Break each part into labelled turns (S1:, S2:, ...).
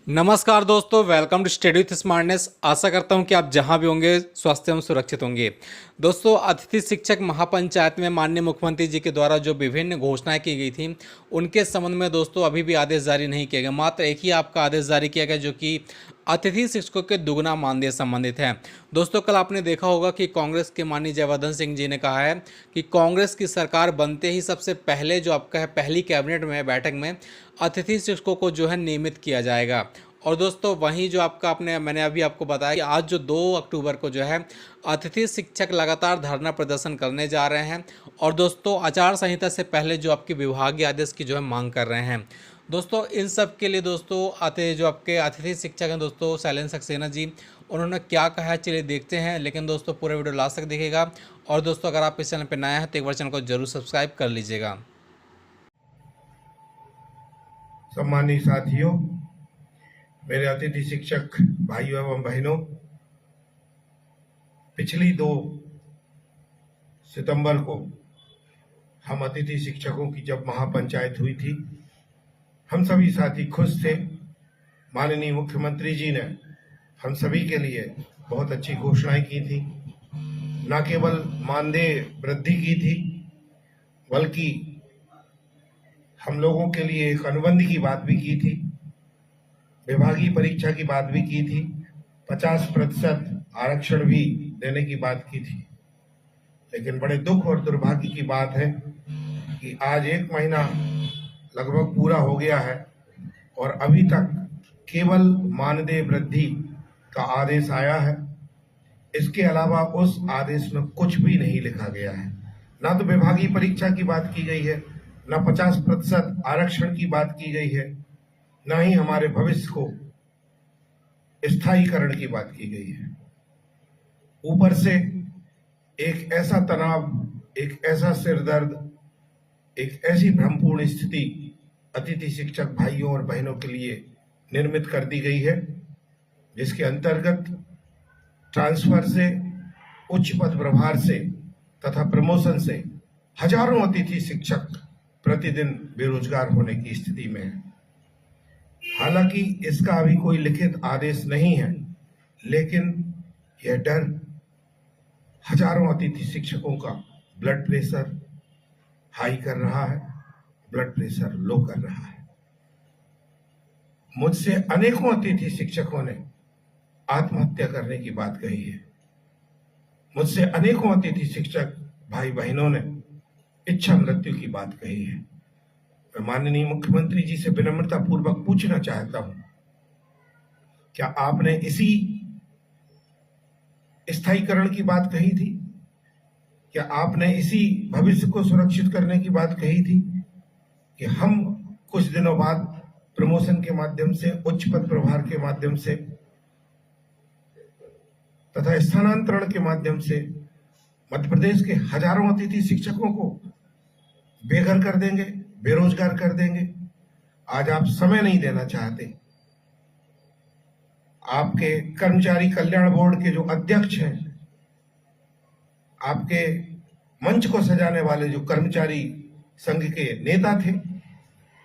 S1: नमस्कार दोस्तों, welcome to study with smartness. आशा करता हूं कि आप जहां भी होंगे स्वस्थ एवं सुरक्षित होंगे। दोस्तों, अतिथि शिक्षक महापंचायत में माननीय मुख्यमंत्री जी के द्वारा जो विभिन्न घोषणाएं की गई थी, उनके संबंध में दोस्तों अभी भी आदेश जारी नहीं किया गया। मात्र एक ही आपका आदेश जारी किया गया जो कि अतिथि शिक्षकों के दुगना मानदेय संबंधित है। दोस्तों, कल आपने देखा होगा कि कांग्रेस के माननीय जयवर्धन सिंह जी ने कहा है कि कांग्रेस की सरकार बनते ही सबसे पहले जो आपका है पहली कैबिनेट में बैठक में अतिथि शिक्षकों को जो है नियमित किया जाएगा। और दोस्तों, वहीं जो आपका मैंने अभी आपको बताया कि आज जो 2 अक्टूबर को जो है अतिथि शिक्षक लगातार धरना प्रदर्शन करने जा रहे हैं और दोस्तों आचार संहिता से पहले जो आपके विभागीय आदेश की जो है मांग कर रहे हैं। दोस्तों, इन सब के लिए दोस्तों जो आपके अतिथि शिक्षक हैं दोस्तों शैलेंद्र सक्सेना जी, उन्होंने क्या कहा है चलिए देखते हैं। लेकिन दोस्तों पूरा वीडियो लास्ट तक देखिएगा। और दोस्तों, अगर आप इस चैनल पर नए हैं तो एक बार चैनल को जरूर सब्सक्राइब कर लीजिएगा।
S2: सम्मानित साथियों, मेरे अतिथि शिक्षक भाइयों एवं बहनों, पिछली 2 सितंबर को हम अतिथि शिक्षकों की जब महापंचायत हुई थी, हम सभी साथी खुश थे। माननीय मुख्यमंत्री जी ने हम सभी के लिए बहुत अच्छी घोषणाएं की थी। न केवल मानदेय वृद्धि की थी, बल्कि हम लोगों के लिए एक अनुबंध की बात भी की थी, विभागीय परीक्षा की बात भी की थी, 50% आरक्षण भी देने की बात की थी। लेकिन बड़े दुख और दुर्भाग्य की बात है कि आज 1 महीना लगभग पूरा हो गया है और अभी तक केवल मानदेय वृद्धि का आदेश आया है। इसके अलावा उस आदेश में कुछ भी नहीं लिखा गया है। ना तो विभागीय परीक्षा की बात की गई है, ना 50% आरक्षण की बात की गई है, ना ही हमारे भविष्य को स्थायीकरण की बात की गई है। ऊपर से एक ऐसा तनाव, एक ऐसा सिरदर्द, एक ऐसी भ्रमपूर्ण स्थिति अतिथि शिक्षक भाइयों और बहनों के लिए निर्मित कर दी गई है, जिसके अंतर्गत ट्रांसफर से, उच्च पद प्रभार से तथा प्रमोशन से हजारों अतिथि शिक्षक प्रतिदिन बेरोजगार होने की स्थिति में है। हालांकि इसका अभी कोई लिखित आदेश नहीं है, लेकिन यह डर हजारों अतिथि शिक्षकों का ब्लड प्रेशर हाई कर रहा है, ब्लड प्रेशर लो कर रहा है। मुझसे अनेकों अतिथि शिक्षकों ने आत्महत्या करने की बात कही है। मुझसे अनेकों अतिथि शिक्षक भाई बहनों ने इच्छा मृत्यु की बात कही है। मैं माननीय मुख्यमंत्री जी से विनम्रता पूर्वक पूछना चाहता हूं, क्या आपने इसी स्थायीकरण की बात कही थी? क्या आपने इसी भविष्य को सुरक्षित करने की बात कही थी कि हम कुछ दिनों बाद प्रमोशन के माध्यम से, उच्च पद प्रभार के माध्यम से तथा स्थानांतरण के माध्यम से मध्य प्रदेश के हजारों अतिथि शिक्षकों को बेघर कर देंगे, बेरोजगार कर देंगे? आज आप समय नहीं देना चाहते। आपके कर्मचारी कल्याण बोर्ड के जो अध्यक्ष हैं, आपके मंच को सजाने वाले जो कर्मचारी संघ के नेता थे,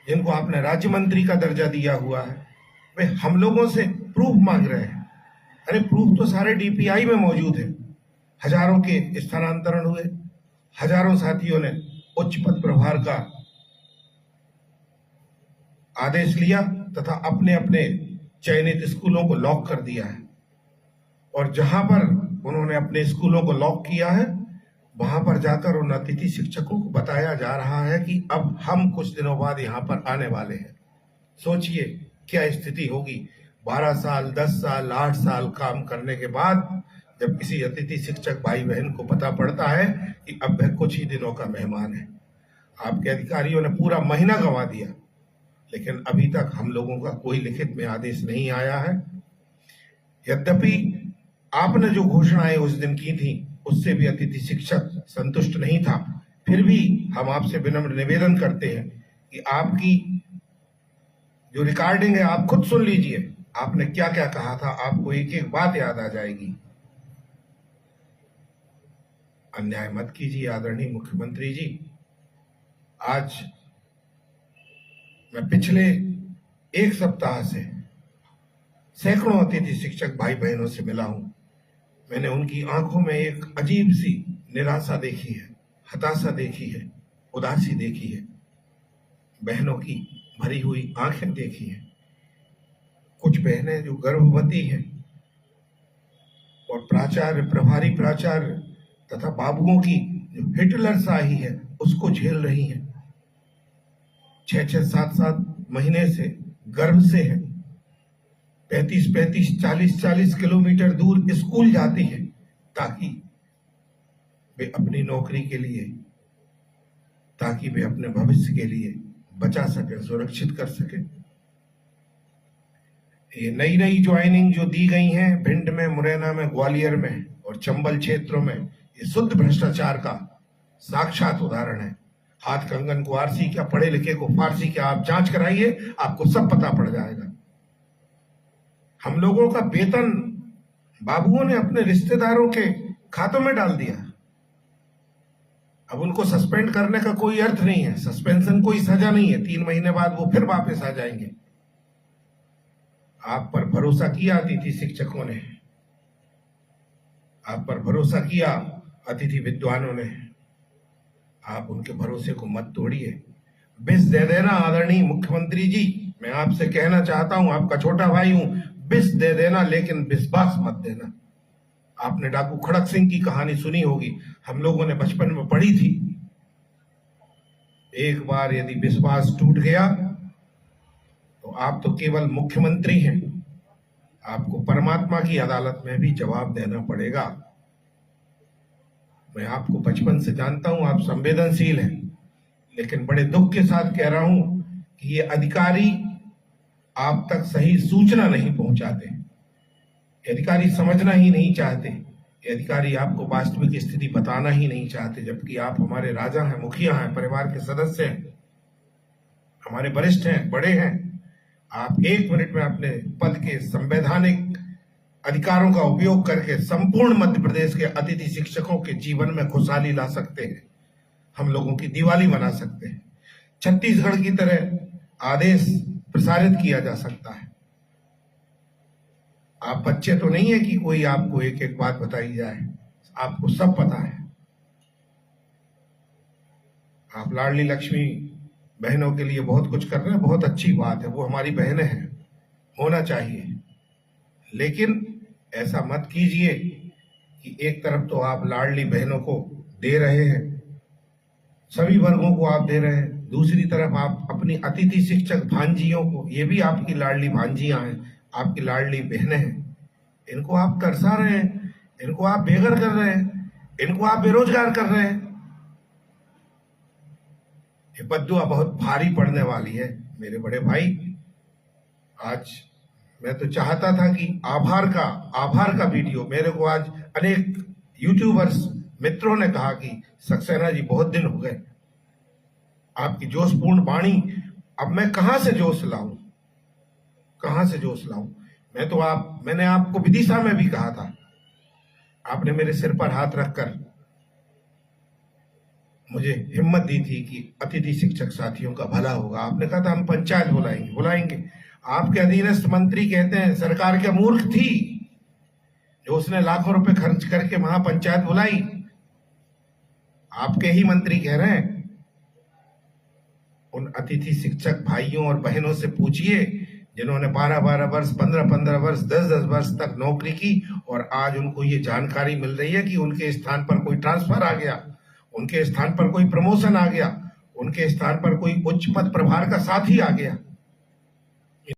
S2: जिनको आपने राज्य मंत्री का दर्जा दिया हुआ है, वे हम लोगों से प्रूफ मांग रहे हैं। अरे प्रूफ तो सारे डीपीआई में मौजूद है। हजारों के स्थानांतरण हुए, हजारों साथियों ने उच्च पद प्रभार का आदेश लिया तथा अपने अपने चयनित स्कूलों को लॉक कर दिया है। और जहां पर उन्होंने अपने स्कूलों को लॉक किया है, वहां पर जाकर उन अतिथि शिक्षकों को बताया जा रहा है कि अब हम कुछ दिनों बाद यहां पर आने वाले हैं। सोचिए क्या स्थिति होगी। 12 साल, 10 साल, 8 साल काम करने के बाद जब किसी अतिथि शिक्षक भाई बहन को पता पड़ता है कि अब वह कुछ ही दिनों का मेहमान है। आपके अधिकारियों ने पूरा महीना गंवा दिया, लेकिन अभी तक हम लोगों का कोई लिखित में आदेश नहीं आया है। यद्यपि आपने जो घोषणाएं उस दिन की थी, उससे भी अतिथि शिक्षक संतुष्ट नहीं था। फिर भी हम आपसे विनम्र निवेदन करते हैं कि आपकी जो रिकॉर्डिंग है आप खुद सुन लीजिए। आपने क्या क्या कहा था, आपको एक एक बात याद आ जाएगी। अन्याय मत कीजिए आदरणीय मुख्यमंत्री जी। आज मैं पिछले 1 सप्ताह से सैकड़ों अतिथि शिक्षक भाई बहनों से मिला हूं। मैंने उनकी आंखों में एक अजीब सी निराशा देखी है, हताशा देखी है, उदासी देखी है, बहनों की भरी हुई आंखें देखी हैं। कुछ बहनें जो गर्भवती हैं और प्राचार्य, प्रभारी प्राचार्य तथा बाबुओं की जो हिटलर शाही है उसको झेल रही हैं। 6-6, 7-7 महीने से गर्भ से है, 35-35, 40-40 किलोमीटर दूर स्कूल जाती है ताकि वे अपनी नौकरी के लिए, ताकि वे अपने भविष्य के लिए बचा सके, सुरक्षित कर सके। ये नई नई ज्वाइनिंग जो दी गई हैं भिंड में, मुरैना में, ग्वालियर में और चंबल क्षेत्रों में, ये शुद्ध भ्रष्टाचार का साक्षात उदाहरण है। हाथ कंगन को आरसी क्या, पढ़े लिखे को फारसी क्या, आप जांच कराइए, आपको सब पता पड़ जाएगा। हम लोगों का वेतन बाबुओं ने अपने रिश्तेदारों के खातों में डाल दिया। अब उनको सस्पेंड करने का कोई अर्थ नहीं है, सस्पेंशन कोई सजा नहीं है, 3 महीने बाद वो फिर वापस आ जाएंगे। आप पर भरोसा किया अतिथि शिक्षकों ने, आप पर भरोसा किया अतिथि विद्वानों ने, आप उनके भरोसे को मत तोड़िए। बिस दे देना आदरणीय मुख्यमंत्री जी, मैं आपसे कहना चाहता हूं, आपका छोटा भाई हूं, बिस दे देना लेकिन विश्वास मत देना। आपने डाकू खड़क सिंह की कहानी सुनी होगी, हम लोगों ने बचपन में पढ़ी थी। एक बार यदि विश्वास टूट गया तो आप तो केवल मुख्यमंत्री हैं, आपको परमात्मा की अदालत में भी जवाब देना पड़ेगा। मैं आपको बचपन से जानता हूं, आप संवेदनशील हैं, लेकिन बड़े दुख के साथ कह रहा हूं कि ये अधिकारी आप तक सही सूचना नहीं पहुंचाते, ये अधिकारी समझना ही नहीं चाहते, ये अधिकारी आपको वास्तविक स्थिति बताना ही नहीं चाहते, जबकि आप हमारे राजा हैं, मुखिया हैं, परिवार के सदस्य हैं, हमारे वरिष्ठ हैं, बड़े हैं। आप 1 मिनट में अपने पद के संवैधानिक अधिकारों का उपयोग करके संपूर्ण मध्य प्रदेश के अतिथि शिक्षकों के जीवन में खुशहाली ला सकते हैं, हम लोगों की दिवाली मना सकते हैं, छत्तीसगढ़ की तरह आदेश प्रसारित किया जा सकता है। आप बच्चे तो नहीं है कि कोई आपको एक एक बात बताई जाए, आपको सब पता है। आप लाडली लक्ष्मी बहनों के लिए बहुत कुछ कर रहे हैं, बहुत अच्छी बात है, वो हमारी बहनें हैं, होना चाहिए। लेकिन ऐसा मत कीजिए कि एक तरफ तो आप लाडली बहनों को दे रहे हैं, सभी वर्गों को आप दे रहे हैं, दूसरी तरफ आप अपनी अतिथि शिक्षक भांजियों को, ये भी आपकी लाडली भांजियां हैं, आपकी लाडली बहनें हैं, इनको आप तरसा रहे हैं, इनको आप बेघर कर रहे हैं, इनको आप बेरोजगार कर रहे हैं। ये बद्दुआ बहुत भारी पड़ने वाली है मेरे बड़े भाई। आज मैं तो चाहता था कि आभार का वीडियो, मेरे को आज अनेक यूट्यूबर्स मित्रों ने कहा कि सक्सेना जी बहुत दिन हो गए, आपकी जोशपूर्ण वाणी, अब मैं कहां से जोश लाऊं, कहां से जोश लाऊं। मैंने आपको विदिशा में भी कहा था, आपने मेरे सिर पर हाथ रखकर मुझे हिम्मत दी थी कि अतिथि शिक्षक साथियों का भला होगा। आपने कहा था हम पंचायत बुलाएंगे। आपके अधीनस्थ मंत्री कहते हैं सरकार क्या मूर्ख थी जो उसने लाखों रुपए खर्च करके महापंचायत बुलाई। आपके ही मंत्री कह रहे हैं। उन अतिथि शिक्षक भाइयों और बहनों से पूछिए जिन्होंने 12-12 वर्ष, 15-15 वर्ष, 10-10 वर्ष तक नौकरी की और आज उनको ये जानकारी मिल रही है कि उनके स्थान पर कोई ट्रांसफर आ गया, उनके स्थान पर कोई प्रमोशन आ गया, उनके स्थान पर कोई उच्च पद प्रभार का साथी आ गया।